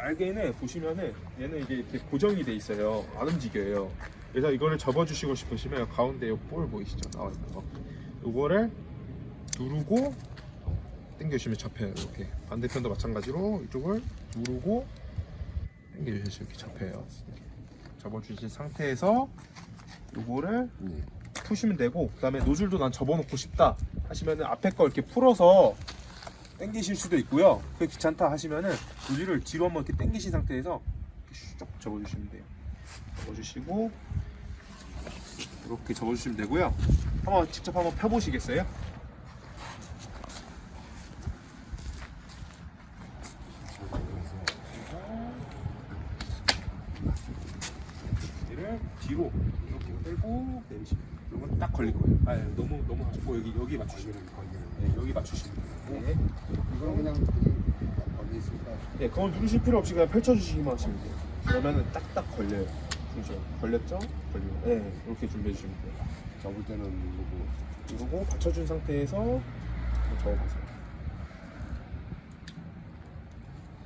날개는 보시면은 얘는 이게 이렇게 고정이 돼 있어요. 안 움직여요. 그래서 이거를 접어주시고 싶으시면 가운데 요 볼 보이시죠? 나와 있는 거. 요거를 누르고 당겨주시면 잡혀요. 이렇게 반대편도 마찬가지로 이쪽을 누르고 당겨주시면 이렇게 잡혀요. 이렇게 접어주신 상태에서 요거를 푸시면 되고, 그 다음에 노즐도 난 접어놓고 싶다 하시면은 앞에 거 이렇게 풀어서 당기실 수도 있고요. 그게 귀찮다 하시면은 노즐을 뒤로 한번 이렇게 당기신 상태에서 쭉 접어주시면 돼요. 접어주시고 이렇게 접어주시면 되고요. 한번 직접 한번 펴보시겠어요? 얘를 뒤로 이렇게 빼고 내리시면 돼요. 이건 딱 걸릴 거예요. 아, 너무 하시고 여기 맞추시면 돼요. 네, 여기 맞추시면 돼요. 네. 이건 그냥 거기 있으니까. 네, 그건 누르실 필요 없이 그냥 펼쳐주시기만 하시면 돼요. 그러면은 딱딱 걸려요. 그죠? 걸렸죠? 걸리고. 네, 이렇게 준비해 주시면 돼요. 접을 때는 누르고 받쳐준 상태에서 접어보세요.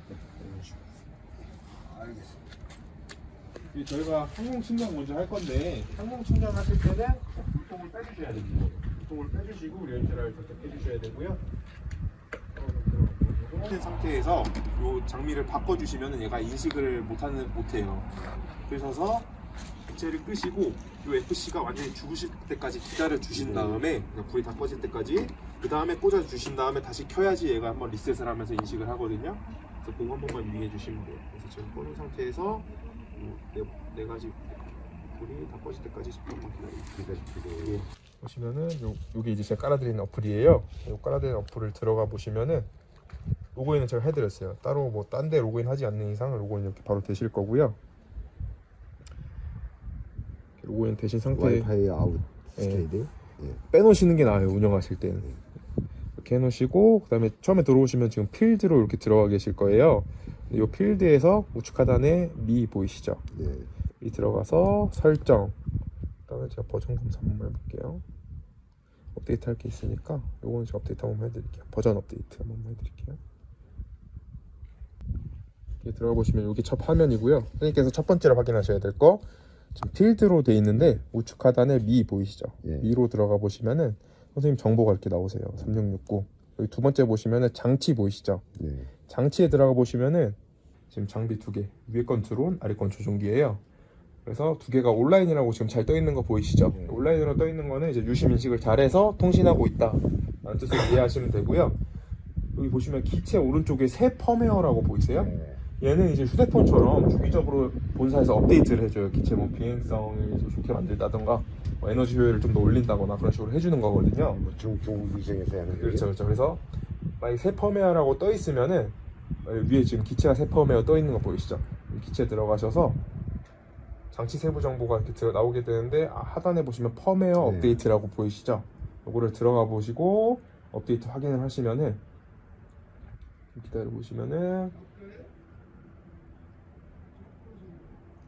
네, 이런 식으로. 알겠습니다. 저희가 항공 충전 먼저 할 건데, 항공 충전 하실 때는 물통을 빼주셔야 됩니다. 물통을 빼주시고 리얼테라를 선택해 주셔야 되고요. 이런 상태에서 이 장미를 바꿔주시면 얘가 인식을 못해요. 그러셔서 기체를 끄시고 이 FC가 완전히 죽으실 때까지 기다려 주신 다음에 그냥 불이 다 꺼질 때까지, 그 다음에 꽂아 주신 다음에 다시 켜야지 얘가 한번 리셋을 하면서 인식을 하거든요. 그래서 그거 한 번만 유의해 주시면 돼요. 그래서 지금 꺼놓은 상태에서 네 가지 불이 다 꺼질 때까지 잠깐만 기다리고. 예. 보시면은 요게 이제 제가 깔아드리는 어플이에요. 요 깔아드리는 어플을 들어가 보시면은 로그인은 제가 해드렸어요. 따로 뭐 딴 데 로그인 하지 않는 이상 로그인 이렇게 바로 되실 거고요. 로그인 되신 상태에 와이파이 아웃 스테이드. 예. 빼놓으시는 게 나아요. 운영하실 때는 이렇게 해놓으시고, 그 다음에 처음에 들어오시면 지금 필드로 이렇게 들어가 계실 거예요. 이 필드에서 우측 하단에 미 보이시죠? 네. 미 들어가서 설정, 그다음에 제가 버전 검사 한번 해볼게요. 업데이트 할 게 있으니까 요거는 제가 업데이트 한번 해드릴게요. 버전 업데이트 한번 해드릴게요. 이렇게 들어가 보시면 여기 첫 화면이고요. 선생님께서 첫 번째로 확인하셔야 될 거, 지금 필드로 돼 있는데 우측 하단에 미 보이시죠? 예. 미로 들어가 보시면은 선생님 정보가 이렇게 나오세요. 3669. 여기 두 번째 보시면은 장치 보이시죠? 네. 장치에 들어가 보시면은 지금 장비 두 개, 위에 건 드론, 아래 건 조종기예요. 그래서 두 개가 온라인이라고 지금 잘 떠 있는 거 보이시죠? 네. 온라인으로 떠 있는 거는 이제 유심 인식을 잘해서 통신하고 있다 라는 뜻을 이해하시면 되고요. 여기 보시면 기체 오른쪽에 새 펌웨어라고 보이세요? 네. 얘는 이제 휴대폰처럼 주기적으로 본사에서 업데이트를 해줘요. 기체 뭐 비행성을 좋게 만들다던가 뭐 에너지 효율을 좀 더 올린다거나 그런 식으로 해주는 거거든요. 뭐 중국 위생에서 하는 그렇죠, 그렇죠. 그래서 만약 새 펌웨어라고 떠 있으면은 위에 지금 기체가 새 펌웨어 떠 있는 거 보이시죠? 기체 들어가셔서 장치 세부 정보가 이렇게 나오게 되는데, 하단에 보시면 펌웨어 네. 업데이트라고 보이시죠? 요거를 들어가 보시고 업데이트 확인을 하시면은, 기다려 보시면은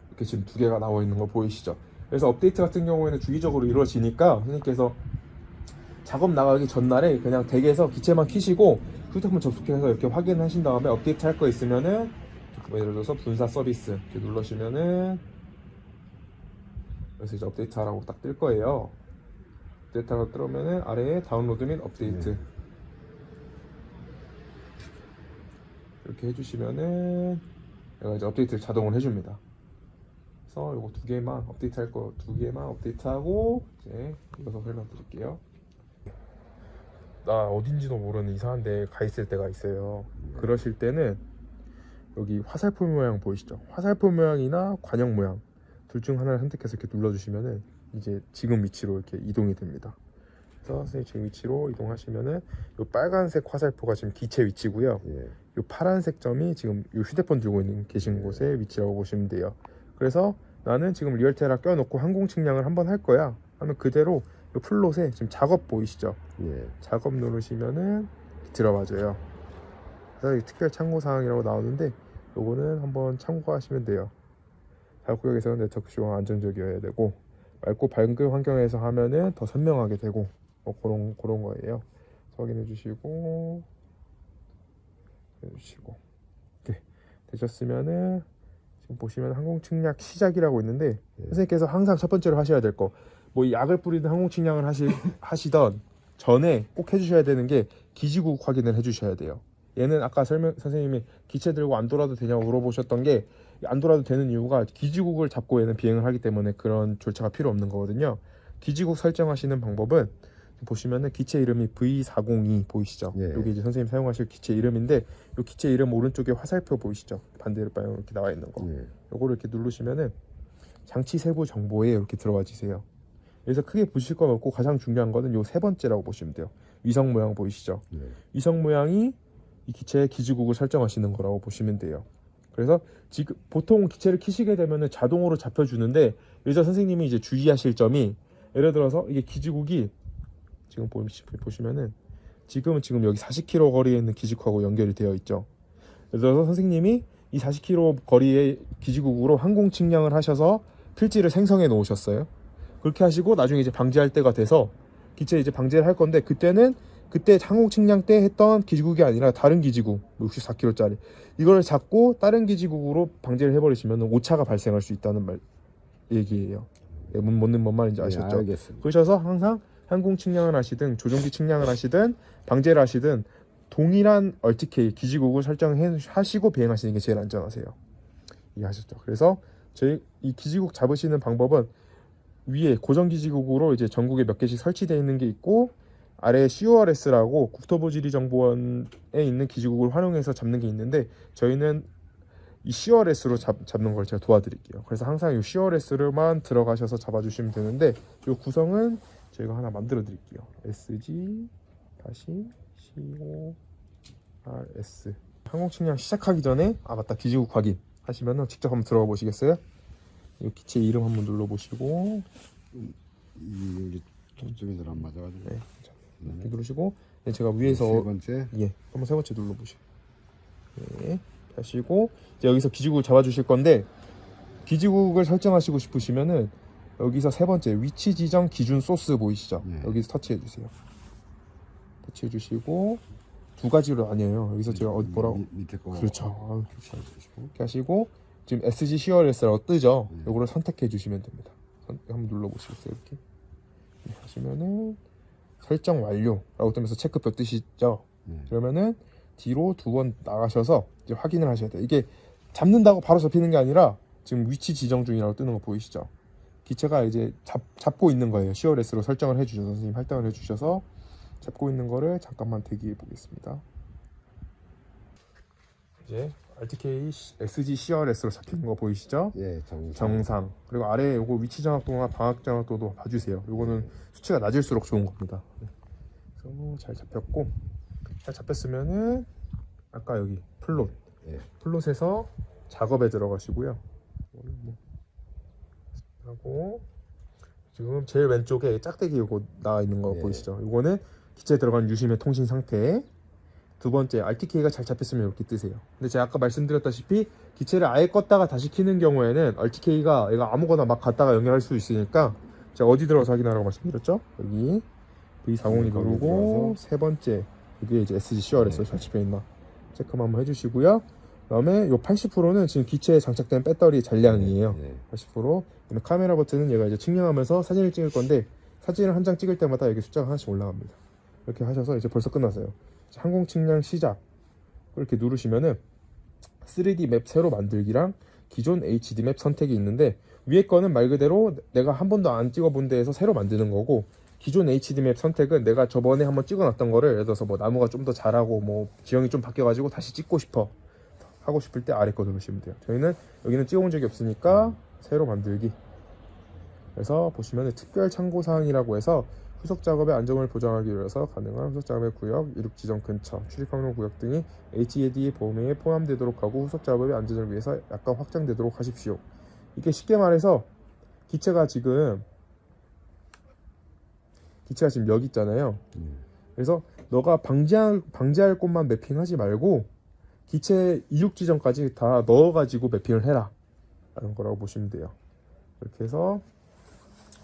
이렇게 지금 두 개가 나와 있는 거 보이시죠? 그래서 업데이트 같은 경우에는 주기적으로 이루어지니까 선생님께서 작업 나가기 전날에 그냥 댁에서 기체만 키시고 휴대폰 접속해서 이렇게 확인하신 다음에 업데이트 할 거 있으면은 뭐 예를 들어서 분사 서비스 이렇게 눌러시면은, 그래서 이제 업데이트 하라고 딱 뜰 거예요. 업데이트 하라고 뜨면은 아래에 다운로드 및 업데이트 이렇게 해주시면은 얘가 이제 업데이트를 자동으로 해줍니다. 그래서 요거 두 개만 업데이트 할 거 두 개만 업데이트하고 이제 이어서 설명드릴게요. 나 어딘지도 모르는 이상한 데 가 있을 때가 있어요. 그러실 때는 여기 화살표 모양 보이시죠? 화살표 모양이나 관형 모양 둘 중 하나를 선택해서 이렇게 눌러주시면은 이제 지금 위치로 이렇게 이동이 됩니다. 그래서 선생님 지금 위치로 이동하시면은 이 빨간색 화살표가 지금 기체 위치고요. 예. 이 파란색 점이 지금 이 휴대폰 들고 있는 계신 곳의 위치라고 보시면 돼요. 그래서 나는 지금 리얼테라 껴놓고 항공 측량을 한번 할 거야 하면 그대로 이 플롯에 지금 작업 보이시죠? 예. 작업 누르시면은 들어가줘요. 그래서 이 특별 참고 사항이라고 나오는데 요거는 한번 참고하시면 돼요. 작업구역에서는 네트워크 시호가 안정적이어야 되고, 맑고 밝은 환경에서 하면은 더 선명하게 되고, 뭐 그런 거예요. 확인해 주시고 이렇게 되셨으면은 지금 보시면 항공측량 시작이라고 있는데 선생님께서 항상 첫 번째로 하셔야 될 거 뭐 약을 뿌리든 항공측량을 하시던 전에 꼭 해주셔야 되는 게 기지국 확인을 해주셔야 돼요. 얘는 아까 선생님이 기체 들고 안 돌아도 되냐고 물어보셨던 게 안 돌아도 되는 이유가 기지국을 잡고 얘는 비행을 하기 때문에 그런 절차가 필요 없는 거거든요. 기지국 설정하시는 방법은 보시면은 기체 이름이 V402 보이시죠? 예. 여기 이제 선생님 사용하실 기체 이름인데 이 기체 이름 오른쪽에 화살표 보이시죠? 반대로 방향으로 이렇게 나와 있는 거. 요거를 이렇게 누르시면은 장치 세부 정보에 이렇게 들어와지세요. 그래서 크게 보실 건 없고 가장 중요한 거는 요 세 번째라고 보시면 돼요. 위성 모양 보이시죠? 위성 모양이 이 기체의 기지국을 설정하시는 거라고 보시면 돼요. 그래서 지금 보통 기체를 키시게 되면은 자동으로 잡혀주는데 여기서 선생님이 이제 주의하실 점이 예를 들어서 이게 기지국이 지금 보시면은 지금 여기 40km 거리에 있는 기지국하고 연결이 되어 있죠. 그래서 선생님이 이 40km 거리의 기지국으로 항공 측량을 하셔서 필지를 생성해 놓으셨어요. 그렇게 하시고 나중에 이제 방지할 때가 돼서 기체 이제 방지를 할 건데 그때 항공 측량 때 했던 기지국이 아니라 다른 기지국 64km짜리 이걸 잡고 다른 기지국으로 방지를 해버리시면 오차가 발생할 수 있다는 얘기예요. 네, 뭔 말인지 아셨죠? 알겠습니다. 그러셔서 항상 항공 측량을 하시든 조종기 측량을 하시든 방제를 하시든 동일한 RTK 기지국을 설정하시고 비행하시는 게 제일 안전하세요. 이해하셨죠? 그래서 저희 이 기지국 잡으시는 방법은 위에 고정 기지국으로 이제 전국에 몇 개씩 설치되어 있는 게 있고 아래 CORS라고 국토부지리정보원에 있는 기지국을 활용해서 잡는 게 있는데 저희는 이 CORS로 잡는 걸 제가 도와드릴게요. 그래서 항상 이 CORS로만 들어가셔서 잡아주시면 되는데 이 구성은 저희가 하나 만들어 드릴게요. SG-CORS 항공 측량 시작하기 전에 맞다 기지국 확인 하시면은 직접 한번 들어가 보시겠어요? 이 기체 이름 한번 눌러 보시고 여기 초점이 잘 안 맞아가지고. 네, 이렇게 누르시고 제가 위에서 세 번째. 한번 세 번째 눌러 보시고 하시고 이제 여기서 기지국을 잡아 주실 건데 기지국을 설정하시고 싶으시면은 여기서 세 번째 위치 지정 기준 소스 보이시죠? 여기서 터치해 주세요. 터치해 주시고 두 가지로 나뉘어요. 여기서 제가 뭐라고 밑에 거. 그렇죠. 이렇게 하시고 지금 SG CORS라고 뜨죠. 요거를 선택해 주시면 됩니다. 한번 눌러 보시겠어요? 이렇게 하시면은 설정 완료라고 뜨면서 체크표 뜨시죠? 그러면은 뒤로 두 번 나가셔서 이제 확인을 하셔야 돼요. 이게 잡는다고 바로 잡히는 게 아니라 지금 위치 지정 중이라고 뜨는 거 보이시죠? 기체가 이제 잡고 있는 거예요. CORS로 설정을 해주셔서 선생님 할당을 해주셔서 잡고 있는 거를 잠깐만 대기해 보겠습니다. 이제 RTK SG CRS로 잡히는 거 보이시죠? 예, 정상. 그리고 아래에 요거 위치 정확도나 방향 정확도도 봐주세요. 요거는 수치가 낮을수록 좋은 겁니다. 그래서 잘 잡혔고 잘 잡혔으면은 아까 여기 플롯 플롯에서 작업에 들어가시고요. 하고 지금 제일 왼쪽에 짝대기 요거 나와 있는 거 보이시죠? 요거는 기체에 들어간 유심의 통신 상태. 두 번째 RTK가 잘 잡혔으면 이렇게 뜨세요. 근데 제가 아까 말씀드렸다시피 기체를 아예 껐다가 다시 켜는 경우에는 RTK가 얘가 아무거나 막 갔다가 연결할 수 있으니까 제가 어디 들어가서 확인하라고 말씀드렸죠? 여기 V402 누르고 세 번째 여기에 이제 SG CRS 잘 잡혀있나 체크만 한번 해주시고요. 그다음에 요 80%는 지금 기체에 장착된 배터리 잔량이에요. 80%. 그다음에 카메라 버튼은 얘가 이제 측량하면서 사진을 찍을 건데 사진을 한 장 찍을 때마다 여기 숫자가 하나씩 올라갑니다. 이렇게 하셔서 이제 벌써 끝났어요. 항공 측량 시작 이렇게 누르시면은 3D 맵 새로 만들기랑 기존 HD 맵 선택이 있는데 위에 거는 말 그대로 내가 한 번도 안 찍어본 데에서 새로 만드는 거고 기존 HD 맵 선택은 내가 저번에 한번 찍어놨던 거를 예를 들어서 뭐 나무가 좀 더 자라고 뭐 지형이 좀 바뀌어가지고 다시 찍고 싶어 하고 싶을 때 아래 거 누르시면 돼요. 저희는 여기는 찍어본 적이 없으니까 새로 만들기. 그래서 보시면 특별 참고사항이라고 해서 후속 작업의 안정을 보장하기 위해서 가능한 후속 작업의 구역, 이륙 지점 근처, 출입 항로 구역 등이 HAD 범위에 포함되도록 하고 후속 작업의 안전을 위해서 약간 확장되도록 하십시오. 이게 쉽게 말해서 기체가 지금 여기 있잖아요. 그래서 너가 방지할 곳만 매핑하지 말고 기체 이륙 지점까지 다 넣어가지고 매핑을 해라 라는 거라고 보시면 돼요. 이렇게 해서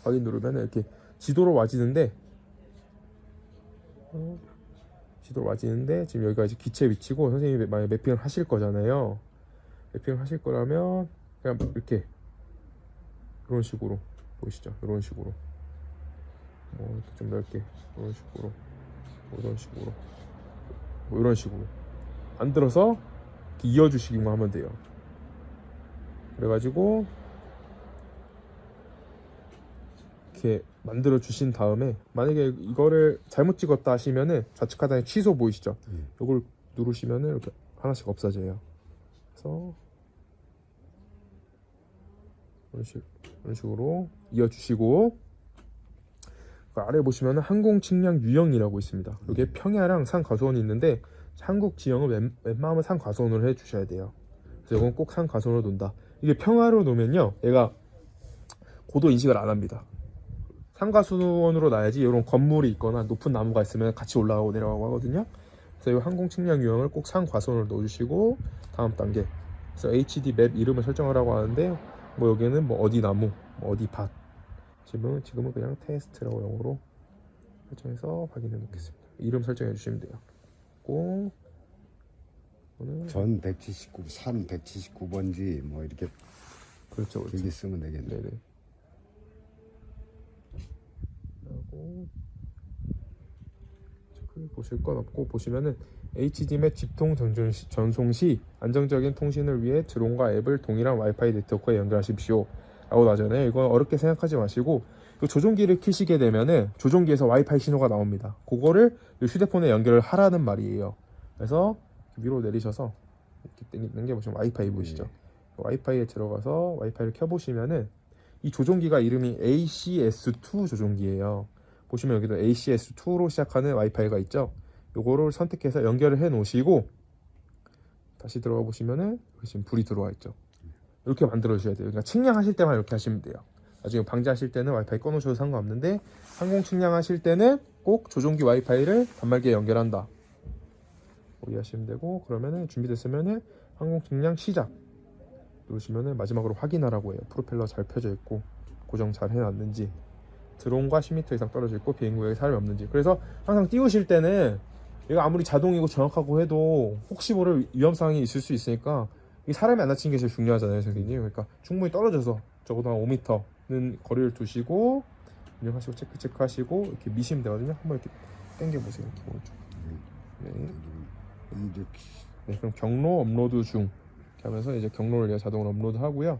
확인 누르면 이렇게 지도로 와지는데 지금 여기가 이제 기체 위치고 선생님이 만약 매핑을 하실 거잖아요. 랩핑을 하실 거라면 그냥 이렇게 이런 식으로 보이시죠? 이런 식으로 이렇게 좀 넓게 이런 식으로 이런 식으로 이런 식으로 만들어서 이렇게 이어주시기만 하면 돼요. 그래가지고 이렇게 만들어 주신 다음에 만약에 이거를 잘못 찍었다 하시면은 좌측 하단에 취소 보이시죠? 이걸 누르시면은 이렇게 하나씩 없어져요. 그래서 이런 식으로 이어주시고 그 아래 보시면은 항공 측량 유형이라고 있습니다. 여기에 평야랑 산 과수원이 있는데 한국 지형을 웬만하면 산 과수원으로 해주셔야 돼요. 그래서 이건 꼭 산 과수원으로 놓는다. 이게 평야로 놓으면요, 얘가 고도 인식을 안 합니다. 산 과수원으로 놔야지 이런 건물이 있거나 높은 나무가 있으면 같이 올라가고 내려가고 하거든요. 그래서 이 항공 측량 유형을 꼭 산 과수원으로 넣어주시고 다음 단계. 그래서 HD 맵 이름을 설정하라고 하는데 뭐 여기는 뭐 어디 나무, 뭐 어디 밭. 지금은 그냥 테스트라고 영어로 설정해서 확인해 놓겠습니다. 이름 설정해 주시면 돼요. 꼭 전 179, 산 179번지 뭐 이렇게 그렇죠. 길게 쓰면 되겠네. 네네. 하고 체크 보실 건 없고 보시면은 HDM의 집통 전송 시 안정적인 통신을 위해 드론과 앱을 동일한 와이파이 네트워크에 연결하십시오. 라고 나잖아요. 이건 어렵게 생각하지 마시고 이 조종기를 켜시게 되면은 조종기에서 와이파이 신호가 나옵니다. 그거를 휴대폰에 연결을 하라는 말이에요. 그래서 위로 내리셔서 이렇게 당겨보시면 와이파이 보이시죠? 와이파이에 들어가서 와이파이를 켜보시면은 이 조종기가 이름이 ACS2 조종기예요. 보시면 여기도 ACS2로 시작하는 와이파이가 있죠. 요거를 선택해서 연결을 해 놓으시고 다시 들어가 보시면은 지금 불이 들어와 있죠. 이렇게 만들어 주셔야 돼요. 그러니까 측량하실 때만 이렇게 하시면 돼요. 나중에 방지하실 때는 와이파이 꺼놓으셔도 상관없는데 항공 측량하실 때는 꼭 조종기 와이파이를 단말기에 연결한다. 이해하시면 되고 그러면은 준비됐으면은 항공 측량 시작 누르시면은 마지막으로 확인하라고 해요. 프로펠러 잘 펴져 있고 고정 잘 해놨는지 드론과 10m 이상 떨어져 있고 비행 구역에 사람이 없는지. 그래서 항상 띄우실 때는 얘가 아무리 자동이고 정확하고 해도 혹시 모를 위험 상황이 있을 수 있으니까 이 사람이 안 다치는 게 제일 중요하잖아요, 선생님. 그러니까 충분히 떨어져서 적어도 한 5m는 거리를 두시고 운영하시고 체크하시고 이렇게 미시면 되거든요. 한번 이렇게 당겨 보세요. 이렇게 오른쪽. 네, 그럼 경로 업로드 중 이렇게 하면서 이제 경로를 얘가 자동으로 업로드 하고요.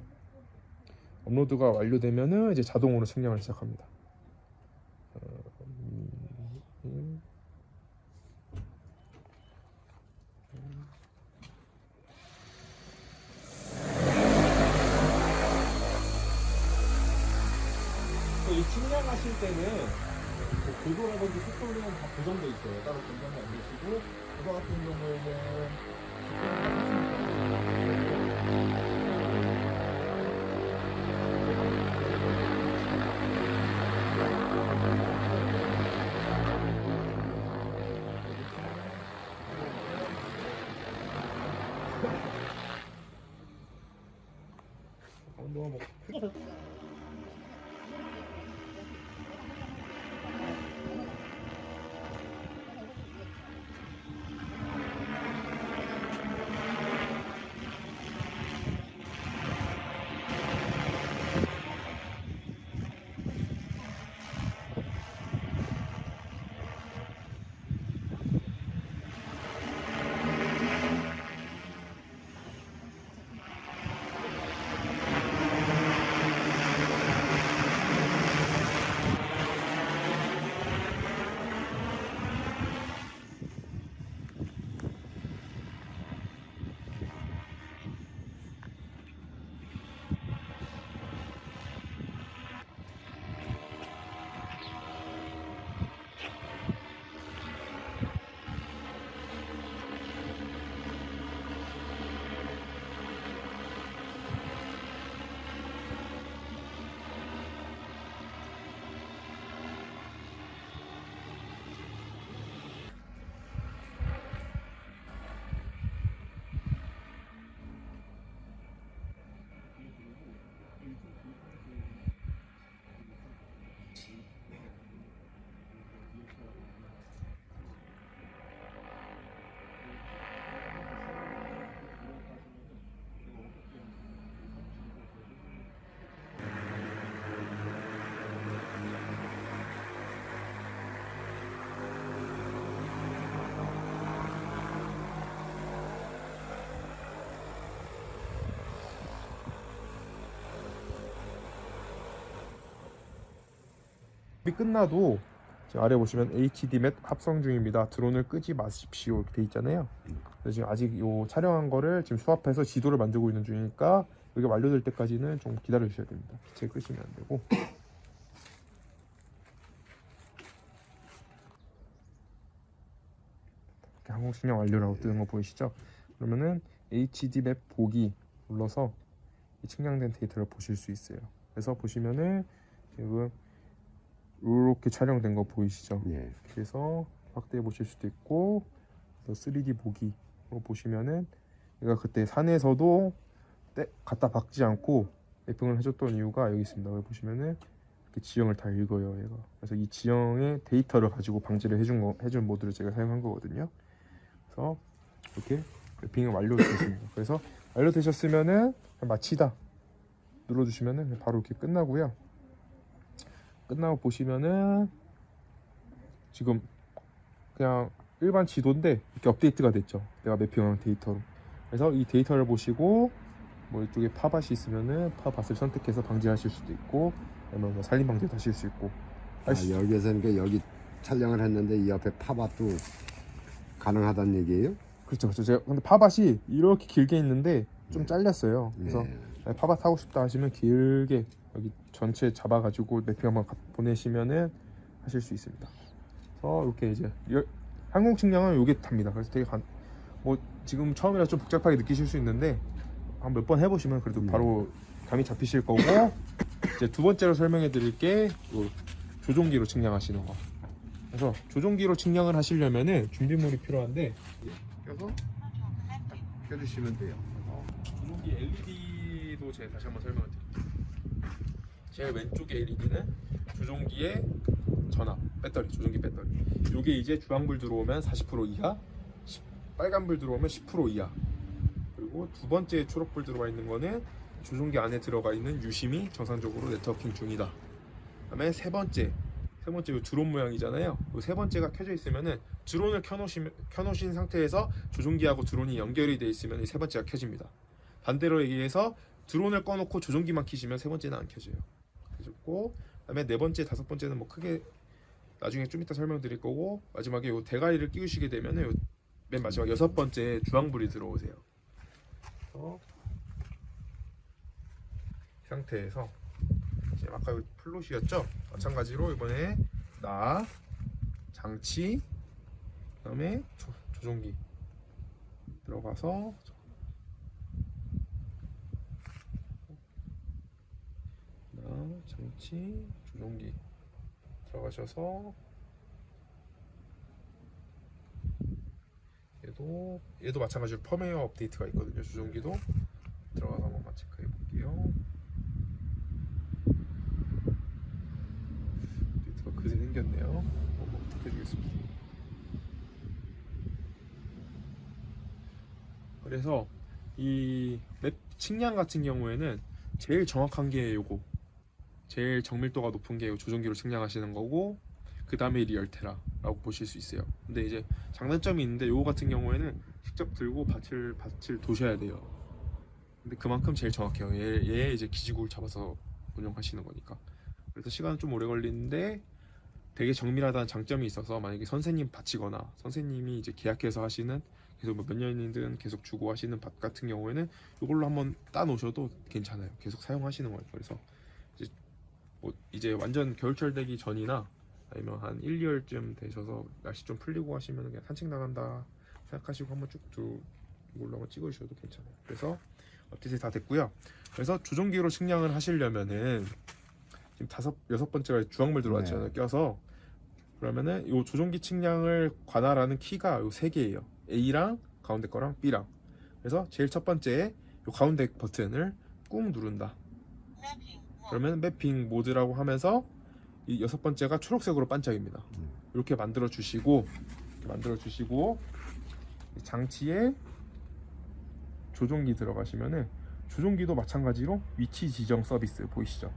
업로드가 완료되면은 이제 자동으로 측량을 시작합니다. 이 측량하실 때는 뭐 고도라든지 속도는 다 고정돼 있어요. 따로 변경이 안 되시고 고도 같은 경우에는 뭐 맵이 끝나도 지금 아래 보시면 HD 맵 합성 중입니다. 드론을 끄지 마십시오 이렇게 돼 있잖아요. 그래서 지금 아직 요 촬영한 거를 지금 수합해서 지도를 만들고 있는 중이니까 이게 완료될 때까지는 좀 기다려 주셔야 됩니다. 빛을 끄시면 안 되고. 이렇게 항공 측량 완료라고 뜨는 거 보이시죠? 그러면은 HD 맵 보기 눌러서 이 측량된 데이터를 보실 수 있어요. 그래서 보시면은 지금 이렇게 촬영된 거 보이시죠? 예. 그래서 확대해 보실 수도 있고, 또 3D 보기로 보시면은 얘가 그때 산에서도 갖다 박지 않고 매핑을 해줬던 이유가 여기 있습니다. 여기 보시면은 이렇게 지형을 다 읽어요, 얘가. 그래서 이 지형의 데이터를 가지고 방지를 해준 모드를 제가 사용한 거거든요. 그래서 이렇게 매핑이 완료되셨습니다. 그래서 완료되셨으면은 마치다 눌러주시면은 바로 이렇게 끝나고요. 끝나고 보시면은 지금 그냥 일반 지도인데 이렇게 업데이트가 됐죠. 내가 매핑한 데이터로. 그래서 이 데이터를 보시고 뭐 이쪽에 파밭이 있으면은 파밭을 선택해서 방지하실 수도 있고, 아니면 뭐 산림 방지도 하실 수 있고. 여기에서는 그 여기 촬영을 했는데 이 옆에 파밭도 가능하다는 얘기예요? 그렇죠, 그렇죠. 제가 근데 파밭이 이렇게 길게 있는데 좀 잘렸어요. 그래서 네. 파밭 하고 싶다 하시면 길게 여기 전체 잡아가지고 매핑 한번 보내시면은 하실 수 있습니다. 그래서 이렇게 이제 항공 측량은 요게 답니다. 그래서 되게 뭐 지금 처음이라 좀 복잡하게 느끼실 수 있는데 한 몇 번 해보시면 그래도 바로 감이 잡히실 거고, 이제 두 번째로 설명해 드릴 게 조종기로 측량하시는 거. 그래서 조종기로 측량을 하시려면은 준비물이 필요한데 껴서 딱 껴주시면 돼요. 조종기 LED도 제가 다시 한번 설명을 드릴게요. 제일 왼쪽에 LED는 조종기의 전압, 배터리, 조종기 배터리. 요게 이제 주황불 들어오면 40% 이하, 빨간불 들어오면 10% 이하. 그리고 두 번째 초록불 들어와 있는 거는 조종기 안에 들어가 있는 유심이 정상적으로 네트워킹 중이다. 그다음에 세 번째 요 드론 모양이잖아요. 요 세 번째가 켜져 있으면은 드론을 켜놓으신 상태에서 조종기하고 드론이 연결이 돼 있으면 이 세 번째가 켜집니다. 반대로 얘기해서 드론을 꺼놓고 조종기만 켜시면 세 번째는 안 켜져요. 켜졌고, 그다음에 네 번째, 다섯 번째는 뭐 크게 나중에 좀 이따 설명드릴 거고, 마지막에 요 대가리를 끼우시게 되면은 요 맨 마지막 여섯 번째 주황불이 들어오세요. 이 상태에서 지금 아까 플롯이었죠? 마찬가지로 이번에 장치, 그다음에 조종기 들어가서 장치, 조종기 들어가셔서 얘도 마찬가지로 펌웨어 업데이트가 있거든요. 조종기도 들어가서 한번 체크해 볼게요. 업데이트가 그새 생겼네요. 한번 해주겠습니다. 그래서 이 맵 측량 같은 경우에는 제일 정확한 게 요거, 제일 정밀도가 높은 게 조종기로 측량하시는 거고, 그 다음에 리얼테라라고 보실 수 있어요. 근데 이제 장단점이 있는데 요거 같은 경우에는 직접 들고 밭을 도셔야 돼요. 근데 그만큼 제일 정확해요. 얘 이제 기지국을 잡아서 운영하시는 거니까. 그래서 시간은 좀 오래 걸리는데 되게 정밀하다는 장점이 있어서, 만약에 선생님 밭이거나 선생님이 이제 계약해서 하시는, 계속 몇 년이든 계속 주고 하시는 밭 같은 경우에는 이걸로 한번 따 놓으셔도 괜찮아요. 계속 사용하시는 거예요. 그래서 이제 완전 겨울철 되기 전이나 아니면 한 1, 2월쯤 되셔서 날씨 좀 풀리고 하시면 그냥 산책 나간다 생각하시고 한번 쭉 이걸로 한번 찍으셔도 괜찮아요. 그래서 업데이트 다 됐고요. 그래서 조종기로 측량을 하시려면은 지금 여섯 번째가 주황물 들어왔잖아요. 네. 껴서 그러면은 요 조종기 측량을 관할하는 키가 요 세 개예요. A랑 가운데 거랑 B랑. 그래서 제일 첫 번째 요 가운데 버튼을 꾹 누른다. 그러면 매핑 모드라고 하면서 이 여섯 번째가 초록색으로 반짝입니다. 이렇게 만들어 주시고 장치에 조종기 들어가시면은 조종기도 마찬가지로 위치 지정 서비스 보이시죠?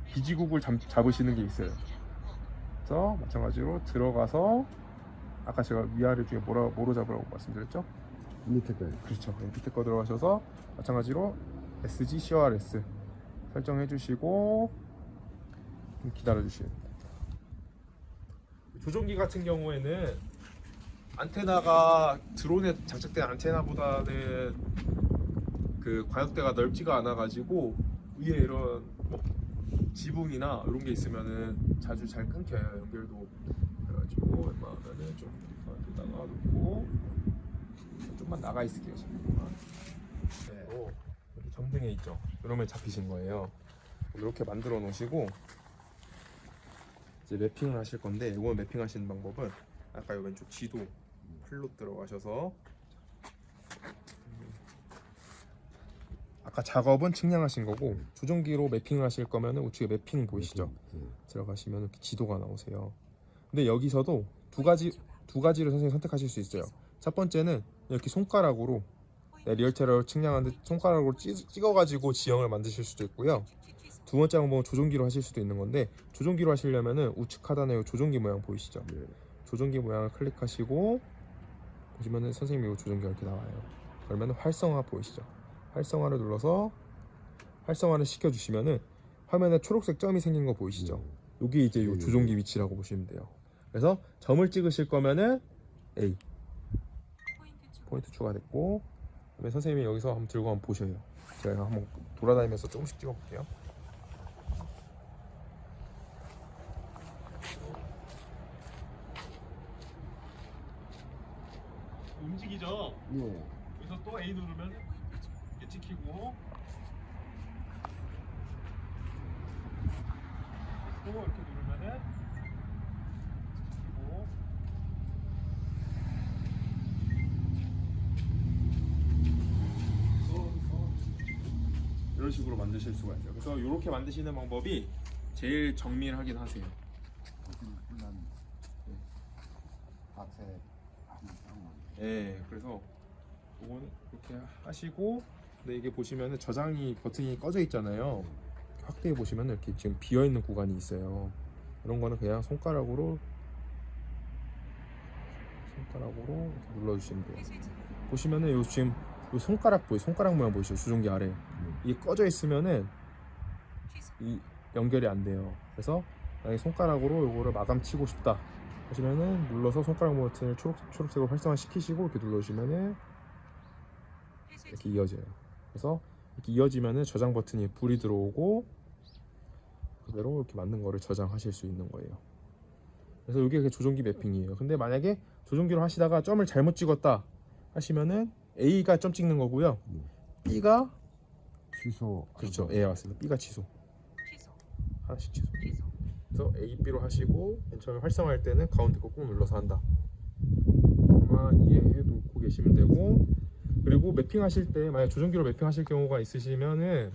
기지국을 잡으시는 게 있어요. 그래서 마찬가지로 들어가서 아까 제가 위아래 중에 뭐로 잡으라고 말씀드렸죠? 밑에 거요. 그렇죠. 밑에 거 들어가셔서 마찬가지로 SG CORS 설정해 주시고 기다려 주시면 됩니다. 조종기 같은 경우에는 안테나가 드론에 장착된 안테나보다는 그 과역대가 넓지가 않아 가지고 위에 이런 뭐 지붕이나 이런 게 있으면은 자주 잘 끊겨요, 연결도. 그래가지고 웬만하면은 좀 여기다가 놓고 좀만 나가 있을게요, 잠깐만. 네. 여기 점등에 있죠. 이러면 잡히신 거예요. 이렇게 만들어 놓으시고 이제 맵핑을 하실 건데, 이거 맵핑하시는 방법은 아까 이 왼쪽 지도 플롯 들어가셔서, 아까 작업은 측량하신 거고 조종기로 매핑을 하실 거면은 우측에 매핑 보이시죠? 들어가시면 이렇게 지도가 나오세요. 근데 여기서도 두 가지를 선생님이 선택하실 수 있어요. 첫 번째는 이렇게 손가락으로 리얼테러 측량하는데 손가락으로 찍어가지고 지형을 만드실 수도 있고요. 두 번째 방법은 조종기로 하실 수도 있는 건데, 조종기로 하시려면은 우측 하단에 이 조종기 모양 보이시죠? 조종기 모양을 클릭하시고 보시면은 선생님이 이 조종기가 이렇게 나와요. 그러면 활성화 보이시죠? 활성화를 눌러서 활성화를 시켜주시면은 화면에 초록색 점이 생긴 거 보이시죠? 여기 이제 이 조종기 위치라고 보시면 돼요. 그래서 점을 찍으실 거면은 A 포인트 추가됐고, 그다음에 선생님이 여기서 한번 들고 한번 보셔요. 제가 한번 돌아다니면서 조금씩 찍어볼게요. 움직이죠? 예. 여기서 또 A 누르면 이렇게 찍히고, 또 이렇게 누르면은 찍히고, 이런 식으로 만드실 수가 있어요. 그래서 이렇게 만드시는 방법이 제일 정밀하긴 하세요. 예, 그래서 이거는 이렇게 하시고, 근데 이게 보시면은 저장이 버튼이 꺼져 있잖아요. 확대해 보시면 이렇게 지금 비어 있는 구간이 있어요. 이런 거는 그냥 손가락으로 이렇게 눌러주시면 돼요. 보시면은 요 지금 요 손가락 모양 보이시죠? 조종기 아래 이게 꺼져 있으면은 이 연결이 안 돼요. 그래서 만약에 손가락으로 요거를 마감치고 싶다 하시면은 눌러서 손가락 버튼을 초록색으로 활성화 시키시고 이렇게 눌러주시면은 이렇게 이어져요. 그래서 이렇게 이어지면은 저장 버튼이 불이 들어오고 그대로 이렇게 맞는 거를 저장하실 수 있는 거예요. 그래서 이게 조종기 매핑이에요. 근데 만약에 조종기로 하시다가 점을 잘못 찍었다 하시면은 A가 점 찍는 거고요. B가 취소. 그렇죠. 예, 맞습니다. B가 취소. 하나씩 취소. 그래서 A, B로 하시고 맨 처음에 활성화할 때는 가운데 거 꾹 눌러서 한다. 그만 이해해 놓고 계시면 되고, 그리고 매핑하실 때 만약 조종기로 매핑하실 경우가 있으시면은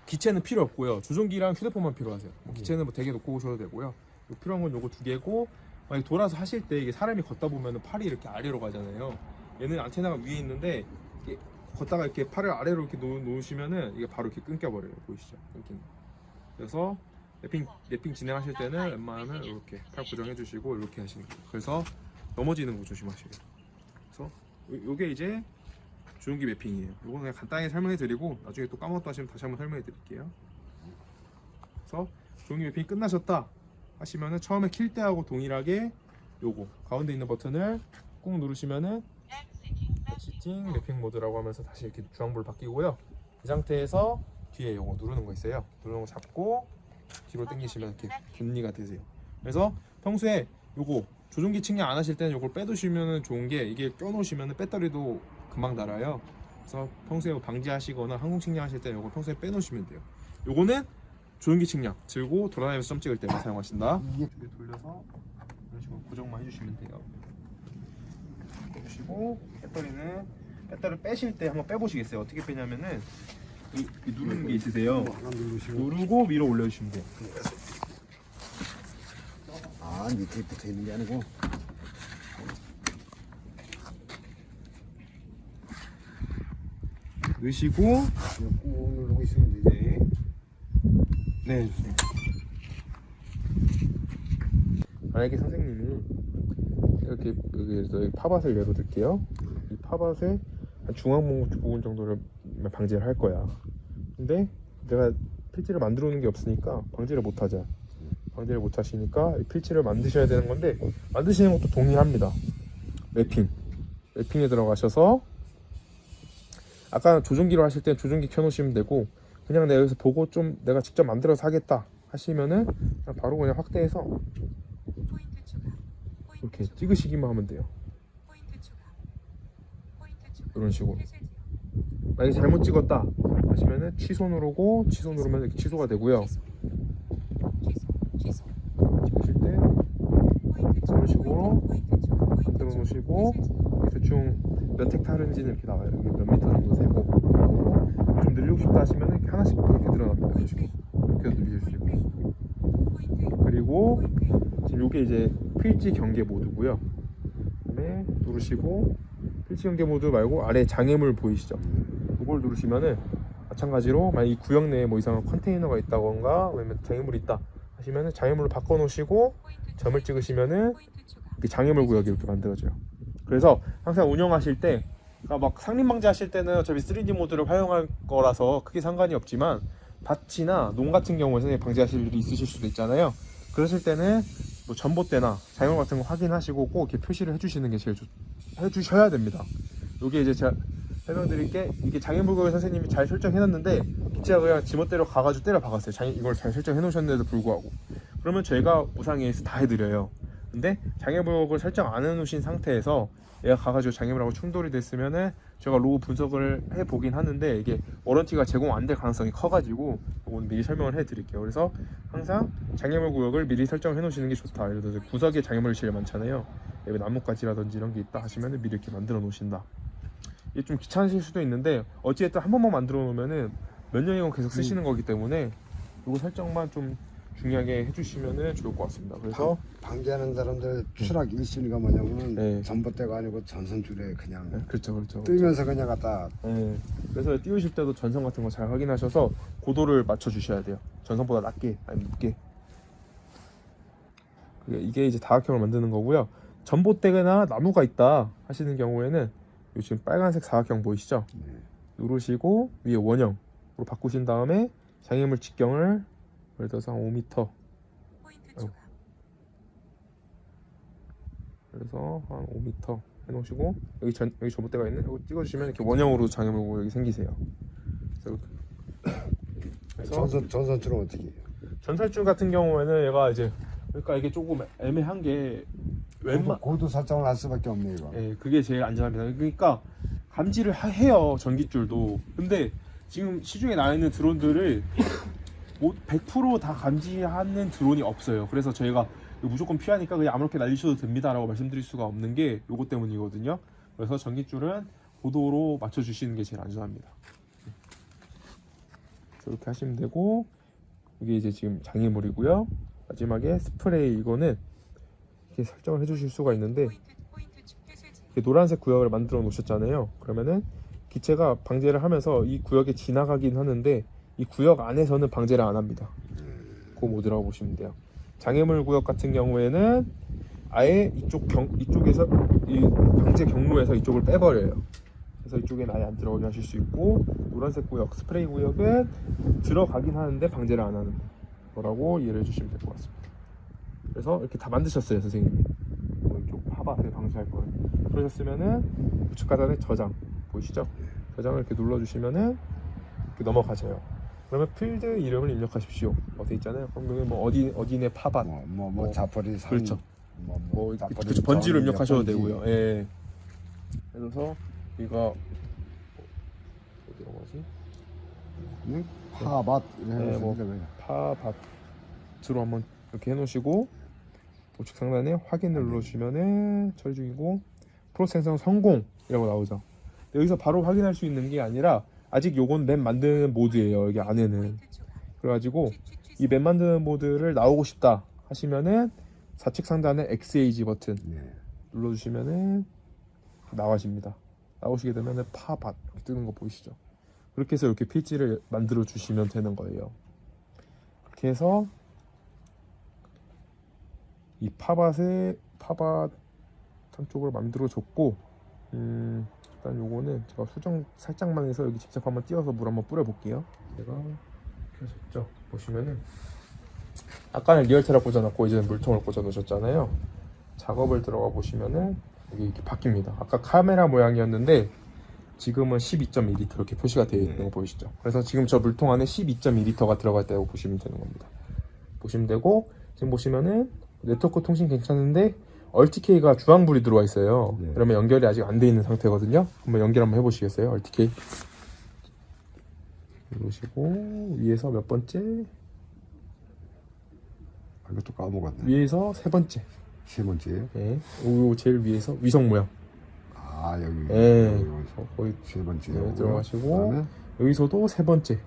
기체는 필요 없고요. 조종기랑 휴대폰만 필요하세요. 뭐 기체는 뭐 대게 놓고 오셔도 되고요. 필요한 건 요거 두 개고, 만약 돌아서 하실 때 이게 사람이 걷다 보면은 팔이 이렇게 아래로 가잖아요. 얘는 안테나가 위에 있는데 이게 걷다가 이렇게 팔을 아래로 이렇게 놓으시면은 이게 바로 이렇게 끊겨버려요. 보이시죠? 끊기는. 그래서 매핑 진행하실 때는 웬만하면 이렇게 팔 고정해 주시고 이렇게 하시는 거예요. 그래서 넘어지는 거 조심하시고요. 그래서 요게 이제 조종기 매핑이에요. 요거 그냥 간단하게 설명해 드리고 나중에 또 까먹었다 하시면 다시 한번 설명해 드릴게요. 그래서 조종기 매핑이 끝나셨다 하시면은 처음에 킬 때하고 동일하게 요거 가운데 있는 버튼을 꾹 누르시면은 시팅 매핑 모드라고 하면서 다시 이렇게 주황불 바뀌고요. 이 상태에서 뒤에 요거 누르는 거 있어요. 누르는 거 잡고 뒤로 당기시면 이렇게 분리가 되세요. 그래서 평소에 요거 조종기 측량 안 하실 때는 요걸 빼두시면 좋은 게, 이게 껴놓으시면 배터리도 금방 닳아요. 그래서 평소에 방지하시거나 항공 측량하실 때는 요걸 평소에 빼놓으시면 돼요. 요거는 조종기 측량 들고 돌아다니면서 점 찍을 때만 사용하신다. 이쪽에 돌려서 이런 식으로 고정만 해주시면 돼요. 빼주시고, 배터리를 빼실 때 한번 빼보시겠어요? 어떻게 빼냐면은 이 누르는 게 있으세요. 누르고 위로 올려주시면 돼요. 아, 밑에 붙어 있는 게 아니고. 넣으시고 그냥 꾹 누르고 있으면 되지. 네, 좋습니다. 만약에 선생님이 이렇게 여기 팝앗을 예로 들게요. 이 팝앗에 한 중앙 부분 정도를 방지를 할 거야. 근데 내가 필지를 만들어 놓은 게 없으니까 방지를 못 하자 방제를 못 하시니까 이 필지를 만드셔야 되는 건데, 만드시는 것도 동일합니다. 맵핑에 들어가셔서 아까 조종기로 하실 때 조종기 켜놓으시면 되고, 그냥 내가 여기서 보고 좀 내가 직접 만들어서 하겠다 하시면은 그냥 바로 그냥 확대해서 포인트 추가. 이렇게 찍으시기만 하면 돼요. 포인트 추가. 포인트 추가. 이런 식으로. 폐쇄 지역. 만약에 잘못 찍었다 하시면은 취소 누르고, 취소 누르면 이렇게 취소가 되고요. 취소. 찍으실 때 포인트 추가. 이런 식으로 포인트 추가. 포인트 만들어 추가. 놓으시고, 폐쇄 지역. 대충 몇 헥타르인지는 이렇게 나와요. 여기 몇 미터 정도 세고, 좀 늘리고 싶다 하시면 이렇게 하나씩 더 이렇게 늘어납니다. 이런 식으로 이렇게 늘리실 수 있고. 포인트. 그리고 포인트. 지금 이게 이제 필지 경계 모드고요. 그다음에 누르시고, 필지 경계 모드 말고 아래 장애물 보이시죠? 이걸 누르시면은 마찬가지로 만약 이 구역 내에 뭐 이상한 컨테이너가 있다던가 아니면 장애물이 있다 하시면은 장애물로 바꿔 놓으시고 포인트 점을 찍으시면은 포인트 추가. 이렇게 장애물 구역이 이렇게 만들어져요. 그래서 항상 운영하실 때, 그러니까 막 상림 방지하실 때는 어차피 3D 모드를 활용할 거라서 크게 상관이 없지만, 밭이나 농 같은 경우에는 방지하실 일이 있으실 수도 있잖아요. 그러실 때는 뭐 전봇대나 장애물 같은 거 확인하시고 꼭 이렇게 표시를 해주시는 게 제일 해주셔야 됩니다. 요게 이제 제가 설명드릴 게, 이게 장애물 구역 선생님이 잘 설정해놨는데 제가 그냥 지멋대로 가가지고 때려 박았어요. 이걸 잘 설정해 놓으셨는데도 불구하고. 그러면 저희가 무상 AS 다 해드려요. 근데 장애물을 설정 안 해놓으신 상태에서 얘가 가가지고 장애물하고 충돌이 됐으면은 제가 로고 분석을 해보긴 하는데 이게 워런티가 제공 안 될 가능성이 커가지고 이건 미리 설명을 해드릴게요. 그래서 항상 장애물 구역을 미리 설정해 놓으시는 게 좋다. 예를 들어서 구석에 장애물이 제일 많잖아요. 여기 나뭇가지라든지 이런 게 있다 하시면은 미리 이렇게 만들어 놓으신다. 이게 좀 귀찮으실 수도 있는데 어찌됐든 한 번만 만들어 놓으면은 몇 년이건 계속 쓰시는 거기 때문에 이거 설정만 좀 중요하게 해주시면 좋을 것 같습니다. 그래서 방지하는 사람들 추락 1순위가 뭐냐면은 네. 전봇대가 아니고 전선줄에 그냥 그렇죠. 뜨면서 그냥 갖다 그래서 띄우실 때도 전선 같은 거 잘 확인하셔서 고도를 맞춰 주셔야 돼요. 전선보다 낮게 아니면 높게. 이게 이제 다각형을 만드는 거고요. 전봇대나 나무가 있다 하시는 경우에는 지금 빨간색 사각형 보이시죠? 누르시고 위에 원형으로 바꾸신 다음에 장애물 직경을 예를 들어서 한 5m, 포인트 추가. 그래서 한 5m 해놓으시고 여기 전봇대가 있는 여기 찍어주시면 이렇게 원형으로 장애물 구역이 생기세요. 그래서 전선줄은 어떻게 해요? 전살줄 같은 경우에는 얘가 이제, 그러니까 이게 조금 애매한 게 고도 설정을 할 수밖에 없네 이거. 그게 제일 안전합니다. 그러니까 감지를 해요, 전기줄도. 근데 지금 시중에 나와 있는 드론들을 100% 다 감지하는 드론이 없어요. 그래서 저희가 무조건 피하니까 그냥 아무렇게 날리셔도 됩니다라고 말씀드릴 수가 없는 게 요거 때문이거든요. 그래서 전기줄은 고도로 맞춰주시는 게 제일 안전합니다. 이렇게 하시면 되고, 이게 이제 지금 장애물이고요. 마지막에 스프레이, 이거는 이렇게 설정을 해주실 수가 있는데, 포인트 폐쇄 지역. 이렇게 노란색 구역을 만들어 놓으셨잖아요. 그러면은 기체가 방제를 하면서 이 구역에 지나가긴 하는데 이 구역 안에서는 방제를 안 합니다. 그 모드라고 보시면 돼요. 장애물 구역 같은 경우에는 아예 이쪽에서 이 방제 경로에서 이쪽을 빼버려요. 그래서 이쪽엔 아예 안 들어가게 하실 수 있고, 노란색 구역, 스프레이 구역은 들어가긴 하는데 방제를 안 하는 거라고 이해를 해주시면 될 것 같습니다. 그래서 이렇게 다 만드셨어요, 선생님이. 이쪽 파밭에 방수할 거를. 그러셨으면은 우측 하단에 저장 보이시죠? 저장을 이렇게 눌러주시면은 이렇게 넘어가져요. 그러면 필드 이름을 입력하십시오. 돼 있잖아요. 그럼 여기 뭐 어디네 파밭, 뭐 자포리 산, 그렇죠. 자포리 그렇죠. 번지로 전, 입력하셔도 번지. 되고요. 예. 그래서 이거 어디라고 하지? 응? 파밭 네, 뭐 파밭으로 한번 이렇게 해놓으시고 우측 상단에 확인을 눌러주시면은 처리 중이고 프로세스 생성 성공이라고 나오죠. 근데 여기서 바로 확인할 수 있는 게 아니라 아직 요건 맵 만드는 모드예요. 여기 안에는. 포인트 추가. 그래가지고 이 맵 만드는 모드를 나오고 싶다 하시면은 좌측 상단에 XAG 버튼 눌러주시면은 나와집니다. 나오시게 되면은 파밭 이렇게 뜨는 거 보이시죠? 그렇게 해서 이렇게 필지를 만들어 주시면 되는 거예요. 이렇게 해서 이 파밭 한쪽을 만들어 줬고, 일단 요거는 제가 수정 살짝만 해서 여기 직접 한번 띄워서 물 한번 뿌려 볼게요. 제가 이렇게 하셨죠? 보시면은 아까는 리얼테라 꽂아놓고 이제는 물통을 꽂아놓으셨잖아요. 작업을 들어가 보시면은 여기 이렇게 바뀝니다. 아까 카메라 모양이었는데 지금은 12.2L 이렇게 표시가 되어 있는 거 보이시죠? 그래서 지금 저 물통 안에 12.2L가 들어가 있다고 보시면 되는 겁니다. 보시면 되고, 지금 보시면은 네트워크 통신 괜찮은데 RTK가 주황불이 들어와 있어요. 네. 그러면 연결이 아직 안 돼 있는 상태거든요. 한번 연결 한번 해보시겠어요? RTK 누르시고 위에서 몇 번째? 아, 이것도 까먹었네. 위에서 세 번째. 세 번째예요? 네. 요 제일 위에서 위성 모양. 아, 여기. 네. 여기 거의 세 번째. 네, 들어가시고 그다음에 여기서도 세 번째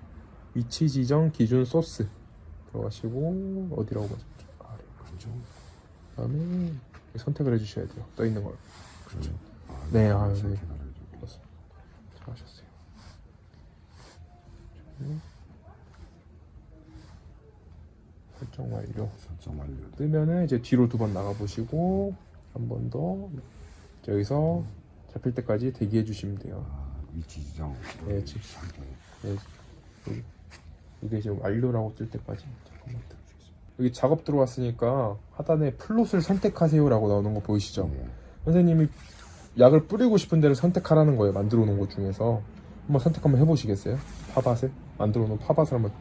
위치 지정 기준 소스 들어가시고 어디라고 보죠? 아래. 그렇죠. 그다음에 선택을 해주셔야 돼요. 떠 있는 걸. 그렇죠. 아, 네, 이거 아, 선택을 네. 해주고. 잘하셨어요. 설정 완료. 설정 완료. 뜨면은 이제 뒤로 두 번 나가 보시고 한 번 더 여기서 잡힐 때까지 대기해 주시면 돼요. 아, 위치 지정. 네, 지금. 상태. 네, 이게 지금 완료라고 뜰 때까지 잠깐만 들어주겠습니다. 여기 작업 들어왔으니까 하단에 플롯을 선택하세요라고 나오는 거 보이시죠? 네. 선생님이 약을 뿌리고 싶은 데를 선택하라는 거예요. 만들어 놓은 것 중에서 한번 선택 한번 해보시겠어요? 팝앗을 만들어 놓은 팝앗을 한번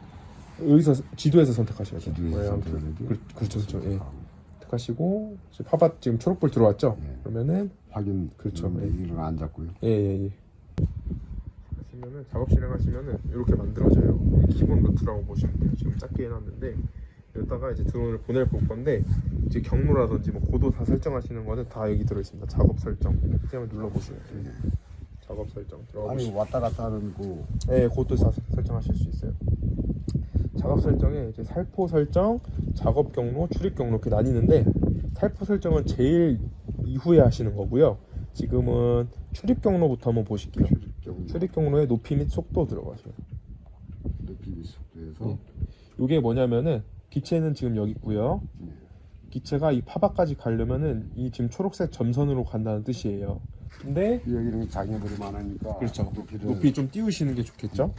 여기서 지도에서 선택하셔야죠. 지도에서 네, 선택을 해야지. 그렇죠, 그렇죠. 예. 선택하고. 선택하시고 팝앗 지금 초록불 들어왔죠? 네. 그러면은 확인. 그렇죠. 예. 이런 거 안 잡고요. 예예예. 하시면은 작업 실행하시면은 이렇게 만들어져요. 기본 루트라고 보시면 돼요. 지금 작게 해놨는데 여기다가 이제 드론을 보낼 건데 이제 경로라든지 뭐 고도 다 설정하시는 거는 다 여기 들어 있습니다. 작업 설정. 이렇게 한번 눌러보시면 돼요. 작업 설정 들어가 아니 보시면 왔다 갔다 하는 거. 네, 그것도 다 설정하실 수 있어요. 작업 설정에 이제 살포 설정, 작업 경로, 출입 경로 이렇게 나뉘는데 살포 설정은 제일 이후에 하시는 거고요. 지금은 출입 경로부터 한번 보실게요. 출입 경로에 높이 및 속도 들어가셔요. 높이 속도에서. 이게 뭐냐면은 기체는 지금 여기 있고요. 네. 기체가 이 파바까지 가려면은 이 지금 초록색 점선으로 간다는 뜻이에요. 근데 여기는 장애물이 많으니까. 그렇죠. 높이를 높이 좀 띄우시는 게 좋겠죠.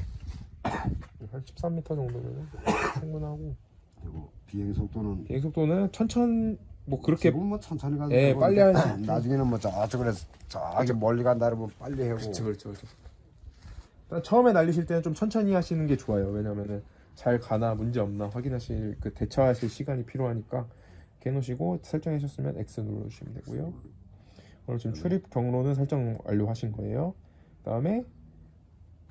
한 13m 정도면 충분하고 그리고 비행 속도는 비행 속도는 천천 뭐 그렇게 지금 뭐 천천히 가도 예, 되고 빨리 이제 하시- 나중에는 뭐 저쪽으로 저기 멀리 간다 그러면 빨리 하고. 그렇죠. 일단 처음에 날리실 때는 좀 천천히 하시는 게 좋아요. 왜냐면은 잘 가나 문제 없나 확인하실 그 대처하실 시간이 필요하니까 이렇게 해놓으시고 설정하셨으면 X 눌러주시면 되고요. 그리고 지금 출입 경로는 설정 완료하신 거예요. 그다음에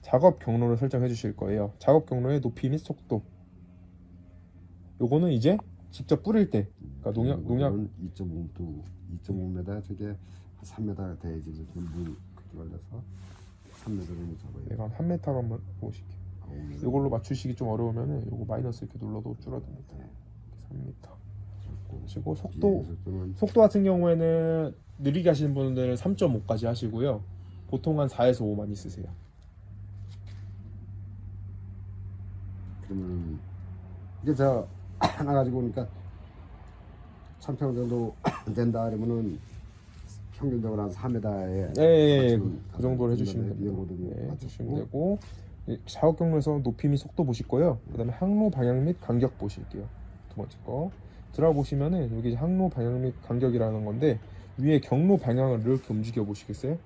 작업 경로를 설정해 주실 거예요. 작업 경로의 높이 및 속도. 요거는 이제 직접 뿌릴 때, 그러니까 농약 2.5m, 2.5m 저게 한 3m 돼야지 물 그렇게 걸려서 3m를 잡아야 돼. 내가 한 1m로 한번 보실게요. 이걸로 맞추시기 좀 어려우면은 요거 마이너스 이렇게 눌러도 줄어듭니다. 3m. 그리고 속도 같은 경우에는 느리게 하시는 분들은 3.5까지 하시고요. 보통 한 4에서 5만 있으세요. 그러면 이게 저 하나 가지고 오니까 1000평 정도 된다 그러면은 평균적으로 한 4m에 네, 그 정도로 해주시면 됩니다. 네, 맞추시면 해주시면 되고 작업 경로에서 높이 및 속도 보실 거예요. 그다음에 항로 방향 및 간격 보실게요. 두 번째 거 들어가 보시면은 여기 항로 방향 및 간격이라는 건데 위에 경로 방향을 이렇게 움직여 보시겠어요?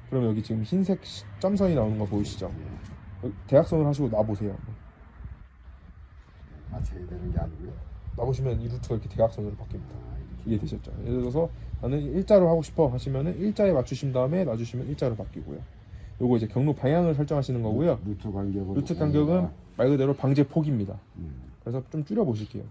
그럼 여기 지금 흰색 점선이 나오는 거 보이시죠? 대각선을 하시고 놔보세요. 맞춰야 되는 게 아니고요. 놔보시면 이 루트가 이렇게 대각선으로 바뀝니다. 이해되셨죠? 예를 들어서 나는 일자로 하고 싶어 하시면은 일자에 맞추신 다음에 놔주시면 일자로 바뀌고요. 요거 이제 경로 방향을 설정하시는 거고요. 루트 간격은 말 그대로 방제 폭입니다. 그래서 좀 줄여 보실게요.